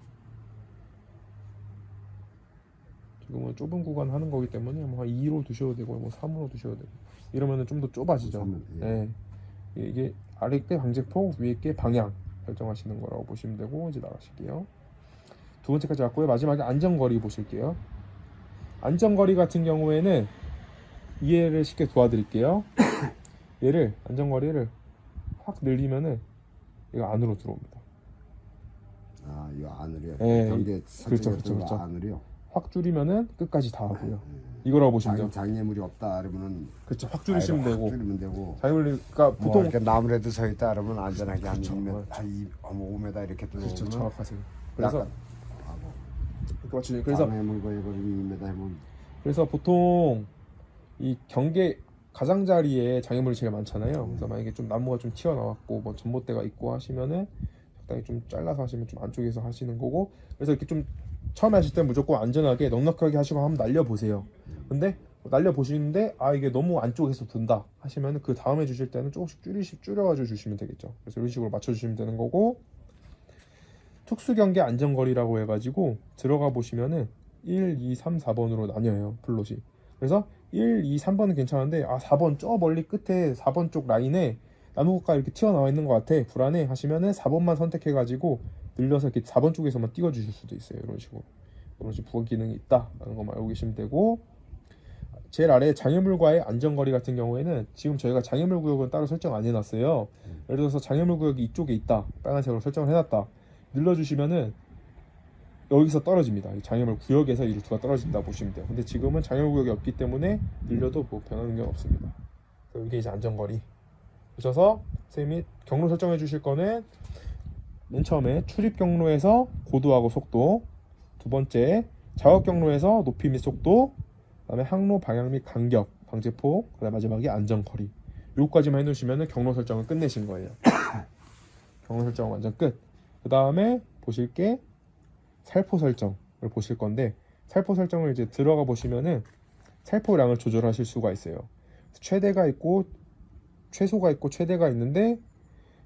지금은 좁은 구간 하는 거기 때문에 뭐 2로 두셔도 되고 뭐 3으로 두셔도 되고 이러면은 좀 더 좁아지죠. 네. 이게 아래 게 방제폭, 위에 게 방향 설정하시는 거라고 보시면 되고 이제 나가실게요. 두 번째까지 왔고요. 마지막에 안전거리 보실게요. 안전거리 같은 경우에는 이해를 쉽게 도와드릴게요. 얘를 안전거리를 확 늘리면은 얘가 안으로 들어옵니다. 아, 이 안으로요. 네, 경계 그렇죠. 안으로요. 확 줄이면은 끝까지 다 하고요. 이거라고 보시면 돼요. 장애물이 없다 그러면은 그렇죠. 확 줄이시면 되고. 줄이면 되고. 장애물이니까 뭐 보통 이렇게 나무라도 서 있다 그러면 안전하게 한 그쵸. 2m, 한 5m 이렇게 들어오면 그렇죠. 정확하세요. 그래서 약간 뭐 이렇게 맞추죠. 그래서 장애물 거의 2m 하면 그래서 보통 이 경계 가장자리에 장애물이 제일 많잖아요. 그래서 만약에 좀 나무가 좀 튀어나왔고 뭐 전봇대가 있고 하시면은 적당히 좀 잘라서 하시면 좀 안쪽에서 하시는 거고. 그래서 이렇게 좀 처음에 하실 때 무조건 안전하게 넉넉하게 하시고 한번 날려보세요. 근데 날려보시는데 아 이게 너무 안쪽에서 든다 하시면은 그 다음에 주실 때는 조금씩 줄여가지고 주시면 되겠죠. 그래서 이런 식으로 맞춰주시면 되는 거고. 특수경계 안전거리라고 해가지고 들어가 보시면은 1, 2, 3, 4번으로 나뉘어요. 플롯이. 그래서 1, 2, 3번은 괜찮은데 아 4번 저 멀리 끝에 4번 쪽 라인에 나무가 이렇게 튀어나와 있는 것 같아 불안해 하시면은 4번만 선택해가지고 늘려서 이렇게 4번 쪽에서만 띄워주실 수도 있어요. 이런 식으로 부분 기능이 있다라는 것만 알고 계시면 되고. 제일 아래 장애물과의 안전거리 같은 경우에는 지금 저희가 장애물 구역은 따로 설정 안 해놨어요. 예를 들어서 장애물 구역이 이쪽에 있다 빨간색으로 설정을 해놨다 눌러주시면은 여기서 떨어집니다. 이 장애물 구역에서 이 루트가 떨어진다 보시면 돼요. 근데 지금은 장애물 구역이 없기 때문에 늘려도 뭐 변하는 게 없습니다. 그래서 이게 이제 안전거리. 그래서 선생님이 경로 설정해 주실 거는 맨 처음에 출입 경로에서 고도하고 속도, 두 번째 작업 경로에서 높이 및 속도, 그다음에 항로 방향 및 간격, 방제폭, 그다음 마지막에 안전거리. 요거까지만 해놓으시면 경로 설정을 끝내신 거예요. 경로 설정 완전 끝. 그 다음에 보실 게 살포 설정을 보실 건데, 살포 설정을 이제 들어가 보시면은 살포량을 조절하실 수가 있어요. 최대가 있고 최소가 있고 최대가 있는데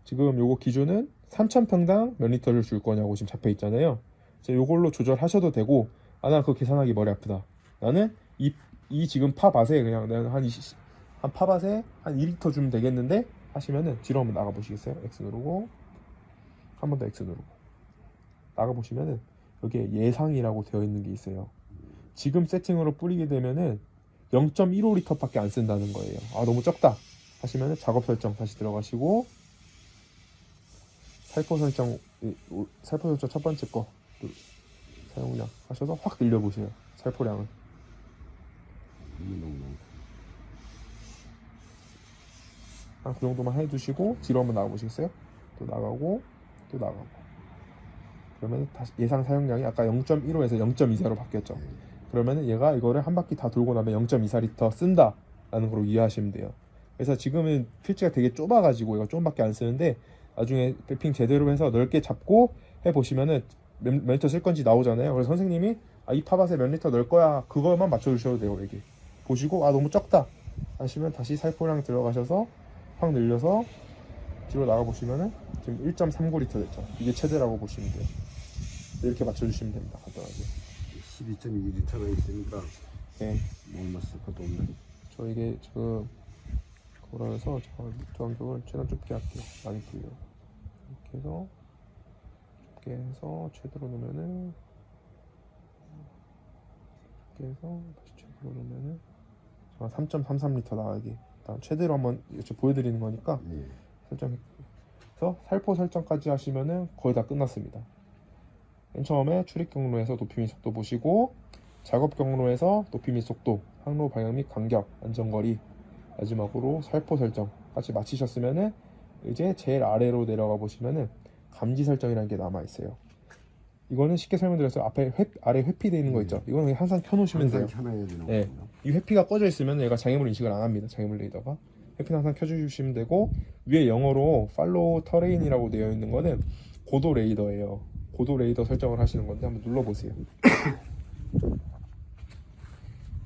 지금 요거 기준은 3,000평당 몇 리터를 줄 거냐고 지금 잡혀 있잖아요. 그래서 요걸로 조절하셔도 되고, 아 나 그거 계산하기 머리 아프다. 나는 이 지금 팝밭에 그냥 내가 한 팝밭에 한 2리터 주면 되겠는데 하시면은 뒤로 한번 나가 보시겠어요? X 누르고 한 번 더 X 누르고 나가 보시면은 여기에 예상이라고 되어 있는 게 있어요. 지금 세팅으로 뿌리게 되면은 0.15리터 밖에 안 쓴다는 거예요. 아 너무 적다 하시면은 작업 설정 다시 들어가시고 살포 설정 첫 번째 거 사용량 하셔서 확 늘려보세요. 살포량을 그 정도만 해두시고 뒤로 한번 나가보시겠어요? 또 나가고 또 나가고 그러면 다시 예상 사용량이 아까 0.15에서 0.24로 바뀌었죠. 그러면은 얘가 이거를 한 바퀴 다 돌고 나면 0.24리터 쓴다 라는 걸로 이해하시면 돼요. 그래서 지금은 필지가 되게 좁아가지고 이거 조금밖에 안 쓰는데 나중에 랩핑 제대로 해서 넓게 잡고 해보시면은 몇 리터 쓸 건지 나오잖아요. 그래서 선생님이 이 팝밭에 몇 리터 넣을 거야 그거만 맞춰주셔도 돼요. 여기 보시고 너무 적다 하시면 다시 살포량 들어가셔서 확 늘려서 뒤로 나가보시면은 지금 1.39리터 됐죠. 이게 최대라고 보시면 돼요. 이렇게 맞춰주시면 됩니다. 간단하게 12.2리터가 있으니까 네. 뭐 얼마 쓸 것도 없네. 저 이게 지금 그거라 해서 저 간격을 최대한 좁게 할게요. 많이 풀려 이렇게 해서 좁게 해서 최대로 놓으면은 좁게 해서 다시 최대로 놓으면은 3.33리터 나가게. 일단 최대로 한번 보여드리는 거니까 설정해서 살포 설정까지 하시면은 거의 다 끝났습니다. 맨 처음에 출입 경로에서 높이 및 속도 보시고, 작업 경로에서 높이 및 속도, 항로 방향 및 간격, 안전거리, 마지막으로 살포 설정까지 마치셨으면은 이제 제일 아래로 내려가 보시면은 감지 설정이라는 게 남아 있어요. 이거는 쉽게 설명드려서 앞에 아래 회피되어 있는 거 있죠. 이거는 항상 켜놓으시면 돼요. 항상 켜놔야 되는 네. 거군요. 이 회피가 꺼져 있으면 얘가 장애물 인식을 안 합니다. 장애물 레이더가. 회피는 항상 켜주시면 되고, 위에 영어로 팔로우 터레인이라고 되어 있는 거는 고도 레이더예요. 고도 레이더 설정을 하시는 건데 한번 눌러보세요.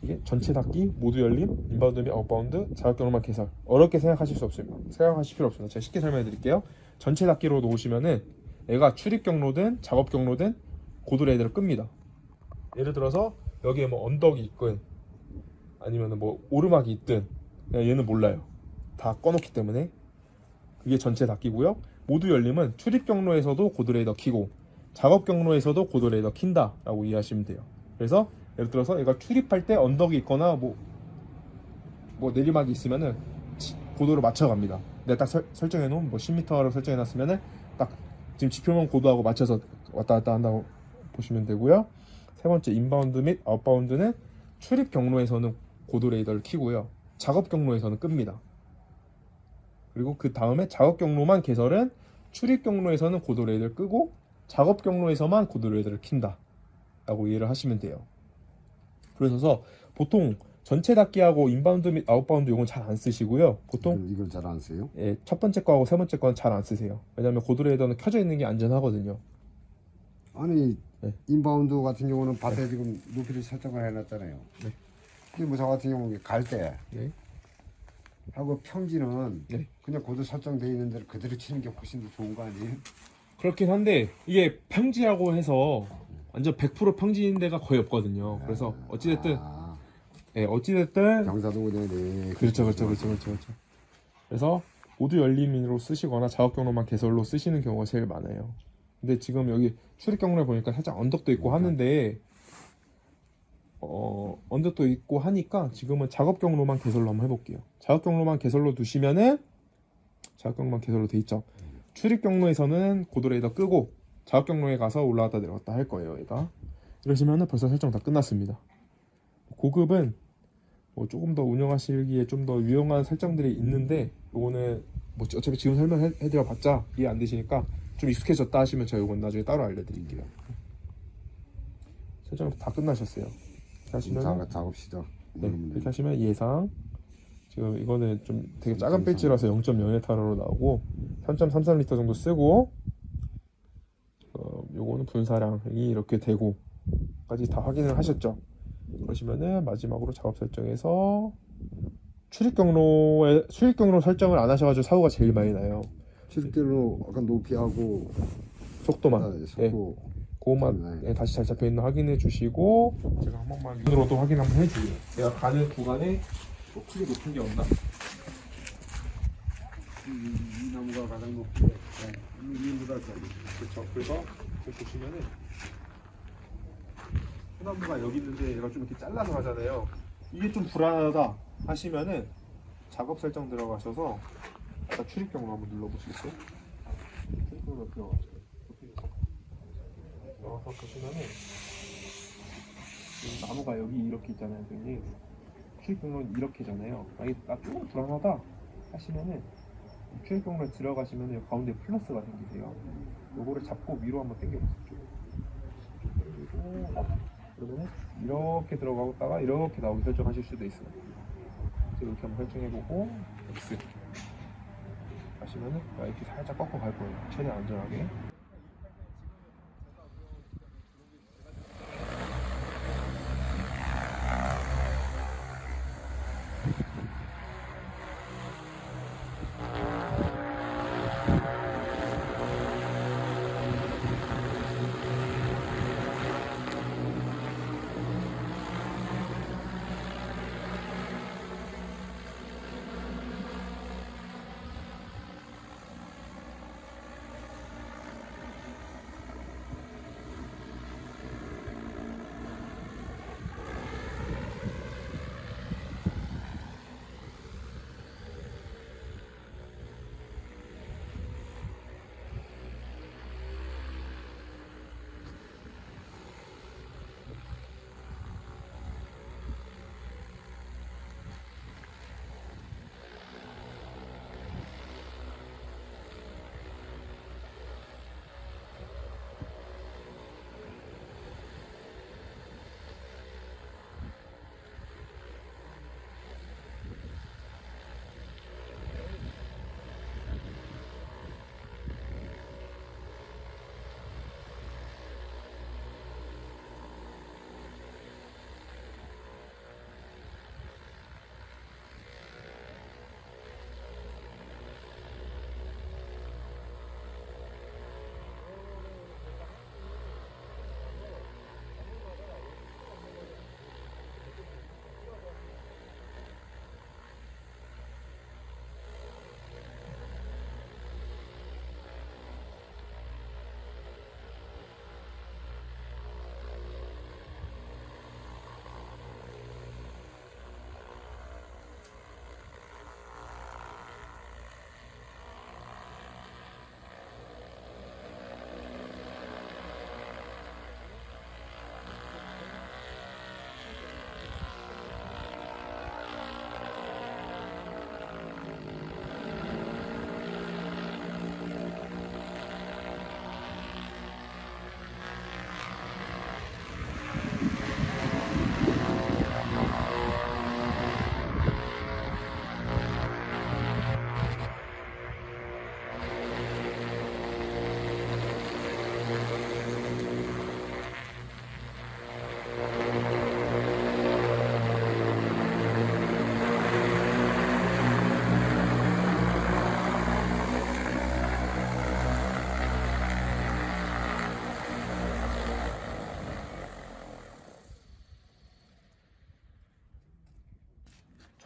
이게 전체 닫기, 모두 열림, 인바운드 및 아웃바운드, 자격 경로만 개설. 어렵게 생각하실 수 없습니다. 생각하실 필요 없습니다. 제가 쉽게 설명해 드릴게요. 전체 닫기로 놓으시면은 얘가 출입 경로든 작업 경로든 고도 레이더를 끕니다. 예를 들어서 여기에 뭐 언덕이 있든 아니면 뭐 오르막이 있든 그냥 얘는 몰라요. 다 꺼놓기 때문에. 그게 전체 닫기고요. 모두 열림은 출입 경로에서도 고도 레이더 켜고 작업 경로에서도 고도 레이더 킨다 라고 이해하시면 돼요. 그래서 예를 들어서 얘가 출입할 때 언덕이 있거나 뭐 내리막이 있으면은 고도를 맞춰갑니다. 내가 딱 설정해 놓은 뭐 10m로 설정해 놨으면은 딱 지금 지표면 고도하고 맞춰서 왔다 갔다 한다고 보시면 되고요. 세 번째 인바운드 및 아웃바운드는 출입 경로에서는 고도 레이더를 켜고요. 작업 경로에서는 끕니다. 그리고 그 다음에 작업 경로만 개설은 출입 경로에서는 고도 레이더를 끄고 작업 경로에서만 고도 레이더를 킨다 라고 이해를 하시면 돼요. 그래서 보통 전체 닫기하고 인바운드 및 아웃바운드 요건 잘 안 쓰시고요. 보통 이걸 잘 안 써요? 예, 첫 번째 거하고 세 번째 거는 잘 안 쓰세요. 왜냐하면 고도 레이더는 켜져 있는 게 안전하거든요. 아니 네. 인바운드 같은 경우는 밭에 지금 높이를 설정을 해놨잖아요. 네. 근데 뭐 저 같은 경우 갈 때 네. 하고 평지는 네. 그냥 고도 설정돼 있는 대로 그대로 치는 게 훨씬 더 좋은 거 아니에요? 그렇긴 한데 이게 평지라고 해서 완전 100% 평지인 데가 거의 없거든요. 그래서 어찌됐든 아, 예, 어찌됐든 경사도 그냥 네. 그렇죠. 그래서 모두 열림으로 쓰시거나 작업 경로만 개설로 쓰시는 경우가 제일 많아요. 근데 지금 여기 출입 경로에 보니까 살짝 언덕도 있고 하는데 언덕도 있고 하니까 지금은 작업 경로만 개설로 한번 해볼게요. 작업 경로만 개설로 두시면은 작업 경로만 개설로 돼 있죠. 출입 경로에서는 고도 레이더 끄고 작업 경로에 가서 올라갔다 내려갔다 할 거예요. 얘가 이러시면은 벌써 설정 다 끝났습니다. 고급은 뭐 조금 더 운영하시기에 좀 더 유용한 설정들이 있는데 요거는 뭐 어차피 지금 설명해드려봤자 이해 안 되시니까 좀 익숙해졌다 하시면 제가 요건 나중에 따로 알려드릴게요. 설정 다 끝나셨어요. 이렇게 하시면 작업 시작. 네, 이렇게 하시면 예상 지금 이거는 좀 되게 작은 배지라서 0.0L로 나오고 3.33L 정도 쓰고 요거는 분사량이 이렇게 되고까지 다 확인을 하셨죠. 그러시면은 마지막으로 작업 설정에서 출입 경로 설정을 안 하셔가지고 사고가 제일 많이 나요. 실제로 약간 높이하고 속도만. 속도 그것만 다시 잘 잡혀 있나 확인해 주시고 제가 한 번만 눈으로도 확인 한번 해주세요. 내가 가는 구간에 뭐 크게 높은 게 없나? 이 나무가 가장 높게 이보다 그렇죠. 그래서 여기 보시면은 소나무가 여기 있는데 얘가 좀 이렇게 잘라서 가잖아요. 이게 좀 불안하다 하시면은 작업 설정 들어가셔서 아까 출입 경로 한번 눌러보시겠어요? 출입 경로 들어가세요. 들어가서 보시면은 이 나무가 여기 이렇게 있잖아요, 선생님. 출입 경로는 이렇게잖아요. 이게 조금 불안하다 하시면은 출입 경로에 들어가시면은 여기 가운데 플러스가 생기세요. 요거를 잡고 위로 한번 당겨보세요. 그리고 그러면 이렇게 들어가다가 이렇게 나오게 설정하실 수도 있어요. 그래서 이렇게 한번 설정해보고 X 하시면은 이렇게 살짝 꺾어 갈 거예요. 최대한 안전하게.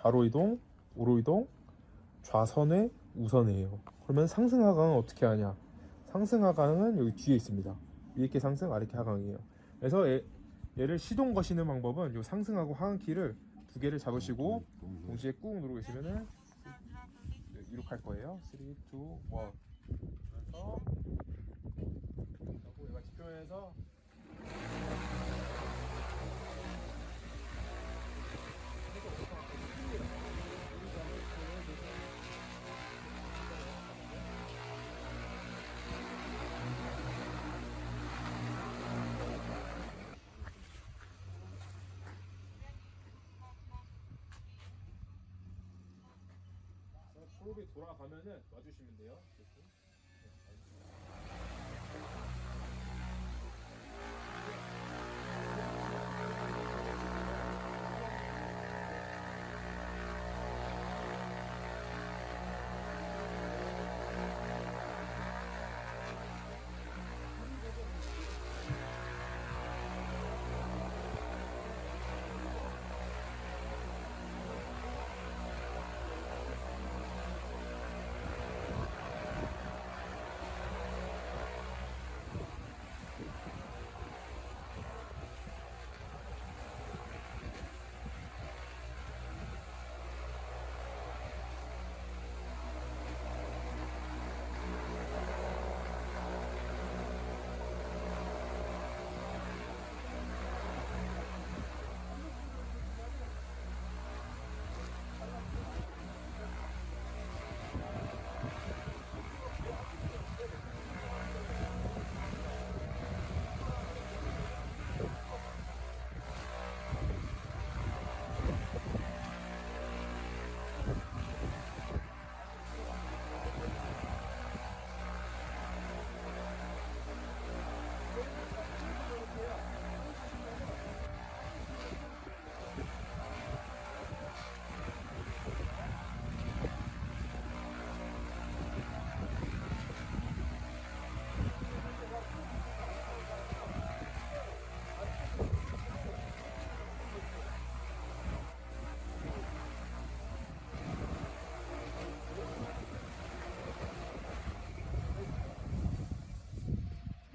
가로 이동, 우로 이동, 좌선의 우선이에요. 그러면 상승 하강은 어떻게 하냐? 상승 하강은 여기 뒤에 있습니다. 위에 게 상승, 아래 게 하강이에요. 그래서 얘를 시동 거시는 방법은 요 상승하고 하강 키를 두 개를 잡으시고 동시에 꾹 누르고 계시면은 이륙할 거예요. 3, 2, 1. 그래서 얘가 지표에서 프로비 돌아가면은 놔주시면 돼요. 이렇게.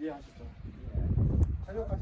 이해하셨죠? 착륙하시